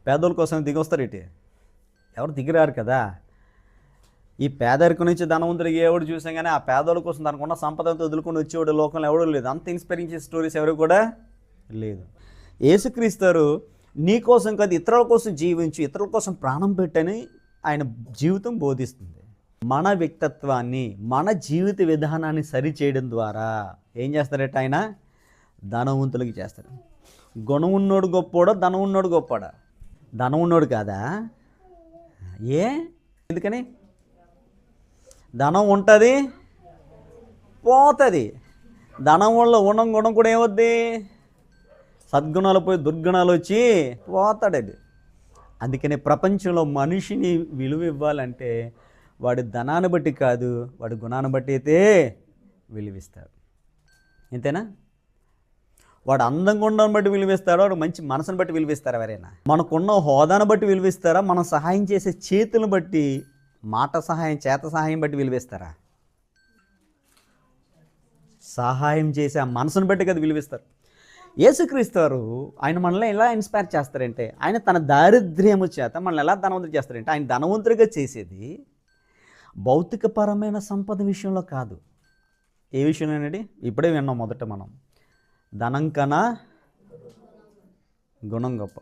పేదోళ్ళ కోసం దిగొస్తారేంటి? ఎవరు దిగిరారు కదా. ఈ పేదరికం నుంచి ధనవంతుడికి ఎవడు చూసాం కానీ ఆ పేదోళ్ళ కోసం తనకున్న సంపదతో వదులుకొని వచ్చేవాడు లోకంలో ఎవడూ లేదు. అంత ఇన్స్పైరింగ్ స్టోరీస్ ఎవరు కూడా లేదు. యేసుక్రీస్తారు నీ కోసం కాదు ఇతరుల కోసం జీవించు, ఇతరుల కోసం ప్రాణం పెట్టని ఆయన జీవితం బోధిస్తుంది. మన వ్యక్తిత్వాన్ని, మన జీవిత విధానాన్ని సరిచేయడం ద్వారా ఏం చేస్తారట ఆయన? ధనవంతులకి చేస్తాడు. గుణం ఉన్నోడు గొప్పోడా, ధనం ఉన్నోడు గొప్పోడా? ధనం ఉన్నోడు కాదా? ఎందుకని? ధనం ఉంటుంది, పోతుంది. ధనం వల్ల గుణం కూడా ఏమవుద్ది? సద్గుణాలు పోయి దుర్గుణాలు వచ్చి పోతాడు. అందుకని ప్రపంచంలో మనిషిని విలువ ఇవ్వాలంటే వాడి ధనాన్ని బట్టి కాదు, వాడి గుణాన్ని బట్టి అయితే విలువిస్తాడు. ఇంతేనా? వాడు అందంగా ఉండడం బట్టి విలువిస్తాడు, వాడు మంచి మనసును బట్టి విలువిస్తారా? ఎవరైనా మనకున్న హోదాను బట్టి విలువిస్తారా? మనం సహాయం చేసే చేతులను బట్టి, మాట సహాయం, చేత సహాయం బట్టి విలువిస్తారా? సహాయం చేసే ఆ మనసును బట్టి కదా విలువిస్తారు. యేసుక్రీస్తారు ఆయన మనల్ని ఎలా ఇన్స్పైర్ చేస్తారంటే, ఆయన తన దారిద్ర్యము చేత మనల్ని ఎలా ధనవంతులు చేస్తారంటే, ఆయన ధనవంతుడిగా చేసేది భౌతికపరమైన సంపద విషయంలో కాదు. ఏ విషయంలోనండి? ఇప్పుడే విన్నాం మొదట మనం, ధనం కన్నా గుణం గొప్ప.